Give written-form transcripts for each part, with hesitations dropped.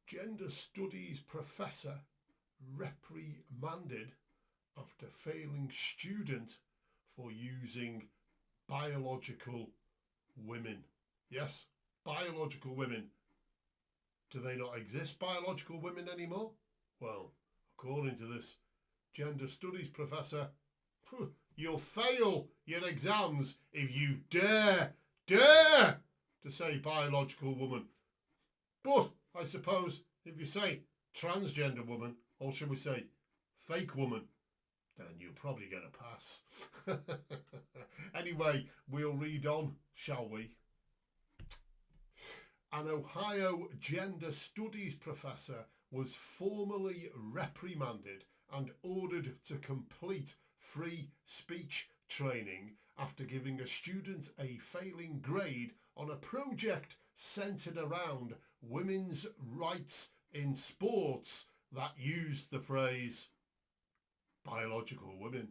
Gender studies professor reprimanded after failing student for using biological women. Yes, biological women. Do they not exist, biological women, anymore? Well, according to this gender studies professor, you'll fail your exams if you dare to say biological woman. But I suppose if you say transgender woman, or should we say fake woman, then you'll probably get a pass. Anyway, we'll read on, shall we? An Ohio gender studies professor was formally reprimanded and ordered to complete free speech training after giving a student a failing grade on a project centred around women's rights in sports that used the phrase biological women.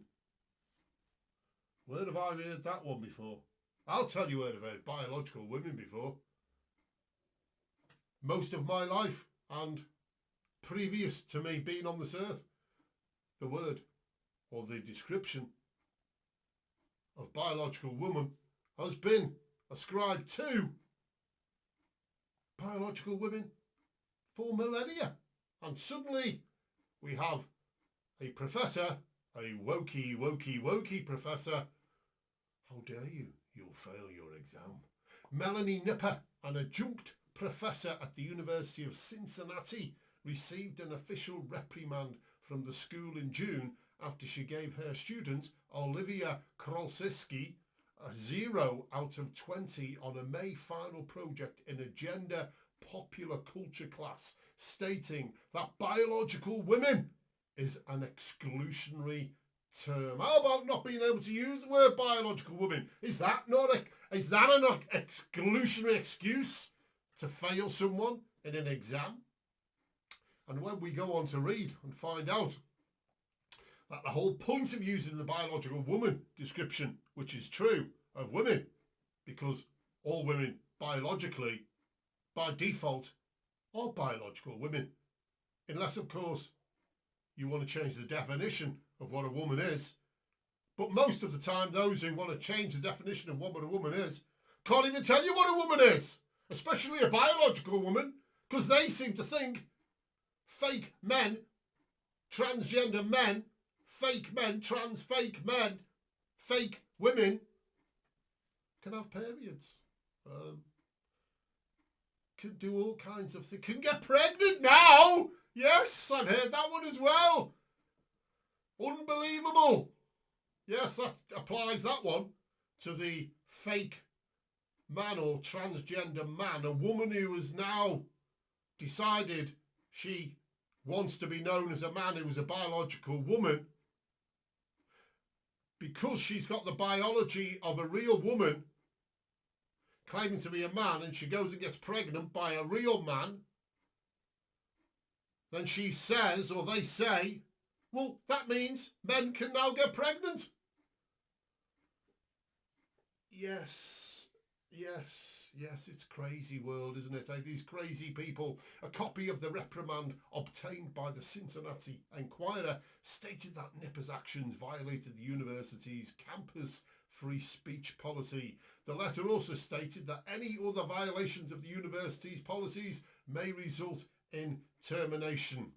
Where have I heard that one before? I'll tell you where I've heard biological women before. Most of my life and previous to me being on this earth, the word or the description of biological woman has been ascribed to biological women for millennia. And suddenly we have a professor, a wokey professor. How dare you? You'll fail your exam. Melanie Nipper, an adjunct professor at the University of Cincinnati, received an official reprimand from the school in June after she gave her student, Olivia Krolsiski, a 0 out of 20 on a May final project in a gender popular culture class, stating that biological women is an exclusionary term. How about not being able to use the word biological woman? Is that an exclusionary excuse to fail someone in an exam? And when we go on to read and find out that the whole point of using the biological woman description, which is true of women, because all women biologically, by default, are biological women, unless of course you want to change the definition of what a woman is. But most of the time, those who want to change the definition of what a woman is can't even tell you what a woman is, especially a biological woman, because they seem to think fake men, transgender men, fake men, trans fake men, fake women can have periods, can do all kinds of things, can get pregnant now. Yes, I've heard that one as well. Unbelievable. Yes, that applies, that one, to the fake man or transgender man, a woman who has now decided she wants to be known as a man who is a biological woman because she's got the biology of a real woman claiming to be a man, and she goes and gets pregnant by a real man. Then she says, or they say, well, that means men can now get pregnant. Yes, it's crazy world, isn't it? These crazy people. A copy of the reprimand obtained by the Cincinnati Enquirer stated that Nipper's actions violated the university's campus free speech policy. The letter also stated that any other violations of the university's policies may result in termination.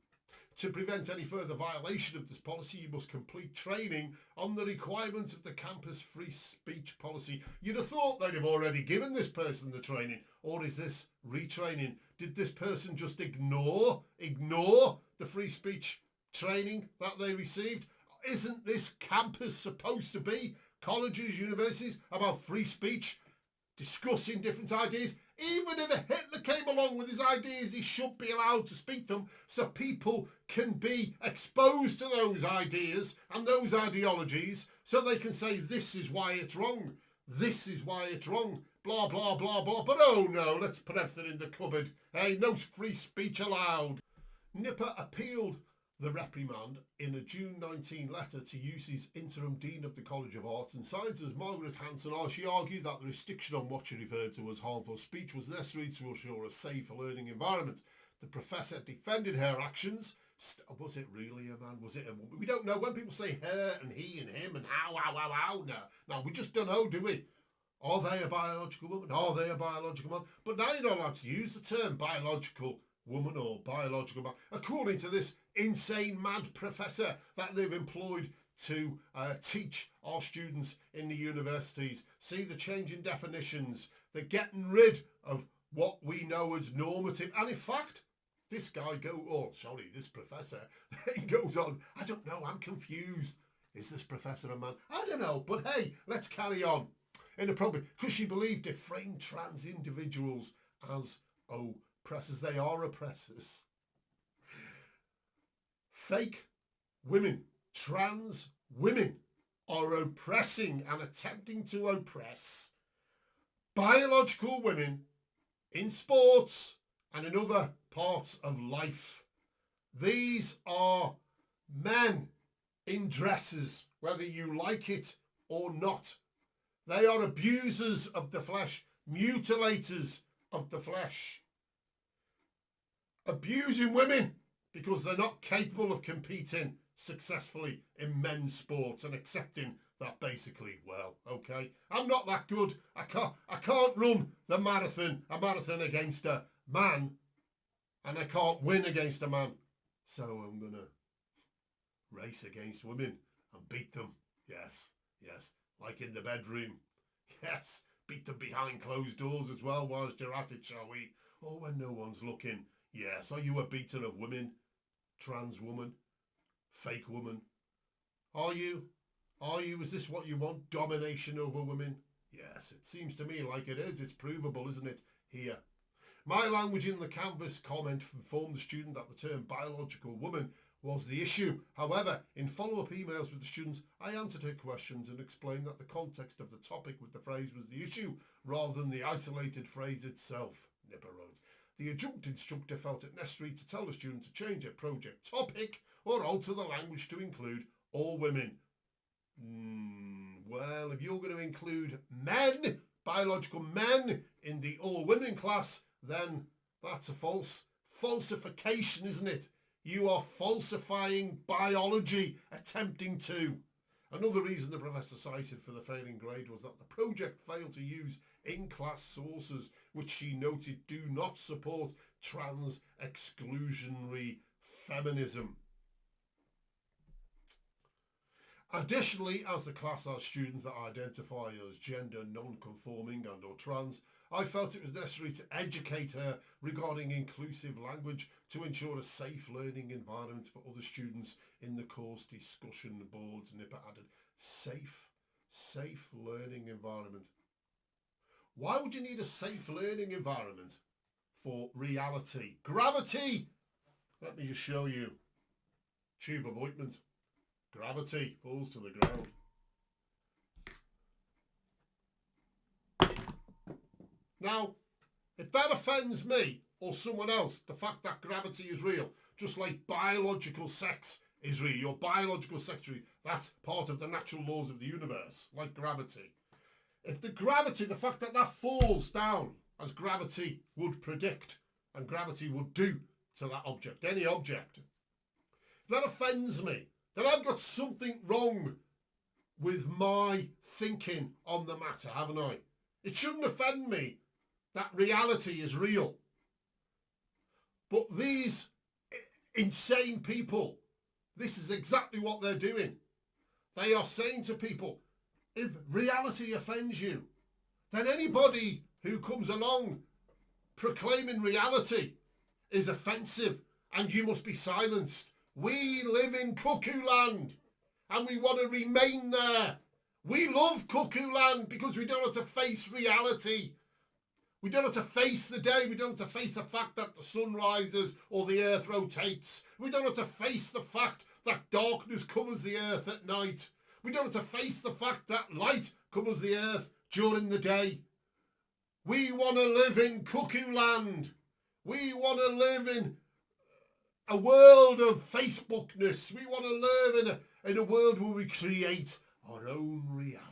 To prevent any further violation of this policy, you must complete training on the requirements of the campus free speech policy. You'd have thought they'd have already given this person the training, or is this retraining? Did this person just ignore the free speech training that they received? Isn't this campus supposed to be, colleges, universities, about free speech, discussing different ideas? Even if Hitler came along with his ideas, he should be allowed to speak them so people can be exposed to those ideas and those ideologies so they can say, this is why it's wrong. This is why it's wrong. Blah, blah, blah, blah. But oh no, let's put everything in the cupboard. Hey, no free speech allowed. Nipper appealed the reprimand in a June 19 letter to UC's interim dean of the College of Arts and Sciences, Margaret Hanson. She argued that the restriction on what she referred to as harmful speech was necessary to ensure a safe learning environment. The professor defended her actions. Was it really a man? Was it a woman? We don't know. When people say her and he and him and how, no, we just don't know, do we? Are they a biological woman? Are they a biological man? But now you're not allowed to use the term biological woman or biological man, according to this insane mad professor that they've employed to teach our students in the universities. See the change in definitions. They're getting rid of what we know as normative. And in fact, this professor, he goes on, I don't know, I'm confused. Is this professor a man? I don't know, but hey, let's carry on. Inappropriate, because she believed it framed trans individuals as oppressors. They are oppressors. Fake women, trans women are oppressing and attempting to oppress biological women in sports and in other parts of life. These are men in dresses, whether you like it or not. They are abusers of the flesh, mutilators of the flesh, abusing women because they're not capable of competing successfully in men's sports and accepting that basically, well, okay, I'm not that good. I can't run a marathon against a man, and I can't win against a man. So I'm going to race against women and beat them. Yes, like in the bedroom. Yes, beat them behind closed doors as well whilst you're at it, shall we? Or when no one's looking. Yes, are you a beater of women? Trans woman? Fake woman? Are you? Is this what you want? Domination over women? Yes, it seems to me like it is. It's provable, isn't it? Here. My language in the Canvas comment informed the student that the term biological woman was the issue. However, in follow-up emails with the students, I answered her questions and explained that the context of the topic with the phrase was the issue, rather than the isolated phrase itself, Nipper wrote. The adjunct instructor felt it necessary to tell the student to change their project topic or alter the language to include all women. Well, if you're going to include men, biological men, in the all women class, then that's a falsification, isn't it? You are falsifying biology, attempting to. Another reason the professor cited for the failing grade was that the project failed to use in-class sources, which she noted do not support trans exclusionary feminism. Additionally, as the class has students that identify as gender non-conforming and or trans, I felt it was necessary to educate her regarding inclusive language to ensure a safe learning environment for other students in the course discussion boards. Nipper added, safe learning environment. Why would you need a safe learning environment for reality? Gravity! Let me just show you. Tube of ointment. Gravity falls to the ground. Now, if that offends me or someone else, the fact that gravity is real, just like biological sex is real, your biological sex is real, that's part of the natural laws of the universe, like gravity. If the fact that falls down as gravity would predict and gravity would do to that object, any object, if that offends me, then I've got something wrong with my thinking on the matter, haven't I? It shouldn't offend me that reality is real. But these insane people, this is exactly what they're doing. They are saying to people, if reality offends you, then anybody who comes along proclaiming reality is offensive and you must be silenced. We live in cuckoo land and we want to remain there. We love cuckoo land because we don't have to face reality. We don't have to face the day. We don't have to face the fact that the sun rises or the earth rotates. We don't have to face the fact that darkness covers the earth at night. We don't have to face the fact that light covers the earth during the day. We want to live in cuckoo land. We want to live in a world of Facebookness. We want to live in a world where we create our own reality.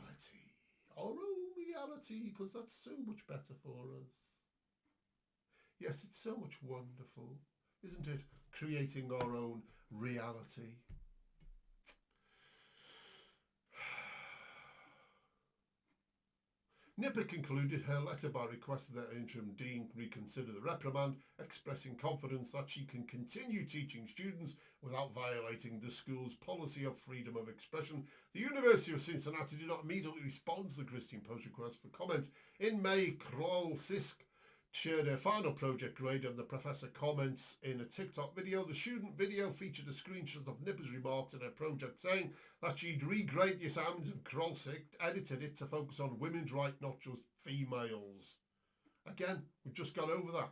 Our own reality, because that's so much better for us. Yes, it's so much wonderful. isn't it? Creating our own reality. Nipper concluded her letter by requesting that interim dean reconsider the reprimand, expressing confidence that she can continue teaching students without violating the school's policy of freedom of expression. The University of Cincinnati did not immediately respond to the Christian Post request for comment. In May, Kroll Sisk shared her final project grade and the professor comments in a TikTok video. The student video featured a screenshot of Nipper's remarks in her project saying that she'd regrade the assignments of Krolsick, edited it to focus on women's rights, not just females. Again, we've just gone over that.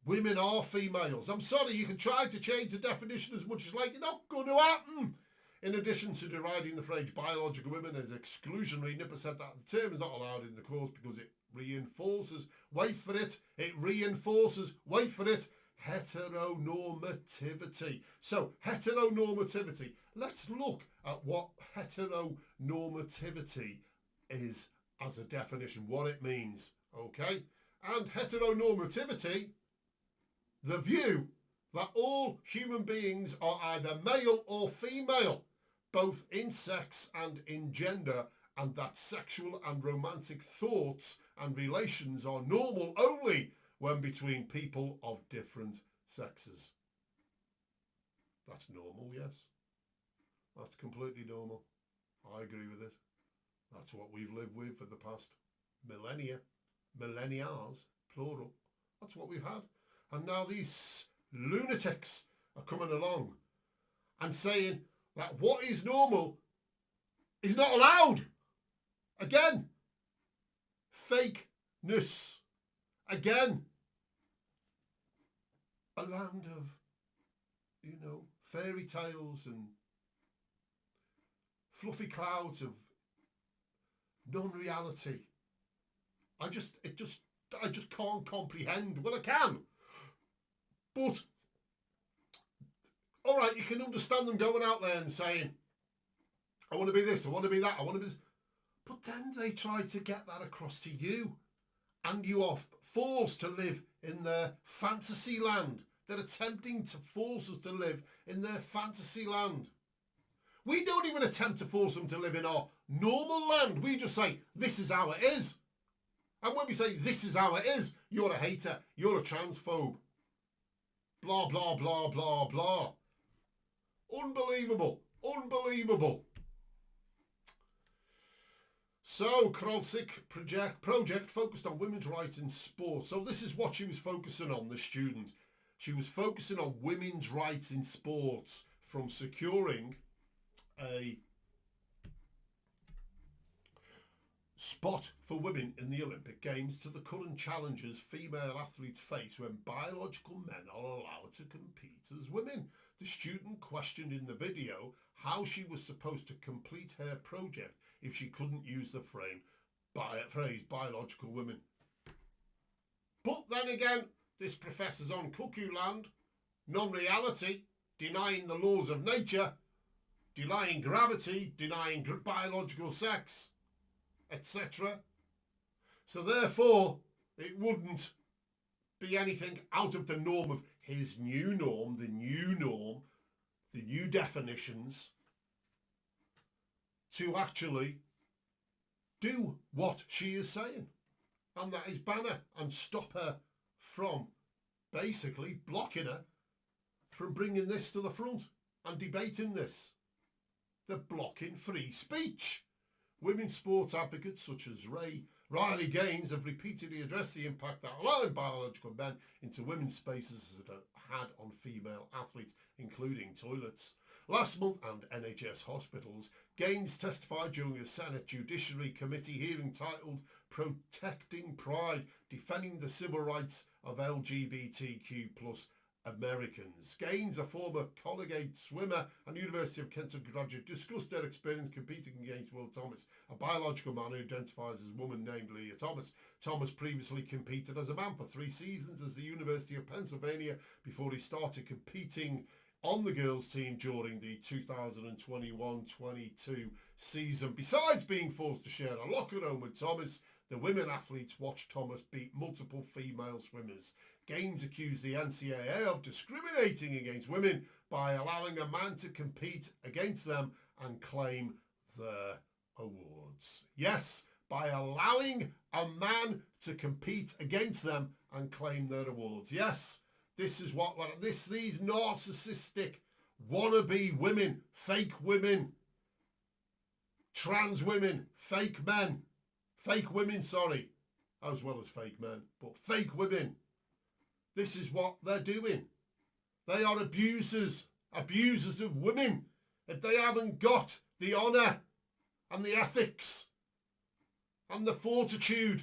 Women are females. I'm sorry, you can try to change the definition as much as like, it's not going to happen. In addition to deriding the phrase biological women as exclusionary, Nipper said that the term is not allowed in the course because it reinforces, wait for it, heteronormativity. So, heteronormativity. Let's look at what heteronormativity is as a definition, what it means, okay? And heteronormativity, the view that all human beings are either male or female, both in sex and in gender, and that sexual and romantic thoughts and relations are normal only when between people of different sexes. That's normal, yes. That's completely normal. I agree with it. That's what we've lived with for the past millennials, plural. That's what we've had. And now these lunatics are coming along and saying that what is normal is not allowed. Again, fakeness. Again, a land of, fairy tales and fluffy clouds of non-reality. I just can't comprehend. Well, I can. But, all right, you can understand them going out there and saying, I want to be this, I want to be that, I want to be this. But then they try to get that across to you. And you are forced to live in their fantasy land. They're attempting to force us to live in their fantasy land. We don't even attempt to force them to live in our normal land. We just say, this is how it is. And when we say, this is how it is, you're a hater, you're a transphobe. Blah, blah, blah, blah, blah. Unbelievable. Unbelievable. So, Krolsick project focused on women's rights in sport. So this is what she was focusing on, the student. She was focusing on women's rights in sports, from securing a spot for women in the Olympic Games to the current challenges female athletes face when biological men are allowed to compete as women. The student questioned in the video how she was supposed to complete her project if she couldn't use the phrase biological women. But then again, this professor's on cuckoo land, non-reality, denying the laws of nature, denying gravity, denying biological sex, etc. So therefore, it wouldn't be anything out of the norm of his new norm, the new definitions, to actually do what she is saying. And that is ban her and stop her from basically blocking her from bringing this to the front and debating this. They're blocking free speech. Women's sports advocates such as Riley Gaines have repeatedly addressed the impact that allowing biological men into women's spaces has had on female athletes, including toilets. Last month, and NHS hospitals, Gaines testified during a Senate Judiciary Committee hearing titled Protecting Pride, Defending the Civil Rights of LGBTQ plus Americans. Gaines, a former collegiate swimmer and University of Kentucky graduate, discussed their experience competing against Will Thomas, a biological man who identifies as a woman named Leah Thomas. Thomas previously competed as a man for 3 seasons at the University of Pennsylvania before he started competing on the girls' team during the 2021-22 season. Besides being forced to share a locker room with Thomas, the women athletes watched Thomas beat multiple female swimmers. Gaines accused the NCAA of discriminating against women by allowing a man to compete against them and claim their awards. Yes, by allowing a man to compete against them and claim their awards. Yes, this is what these narcissistic wannabe women, fake women, trans women, fake women, sorry, as well as fake men, but fake women. This is what they're doing. They are abusers of women. If they haven't got the honour and the ethics and the fortitude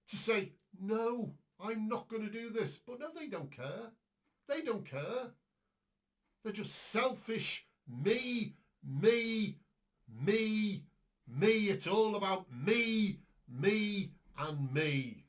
to say, no, I'm not going to do this. But no, they don't care. They don't care. They're just selfish. Me. It's all about me, and me.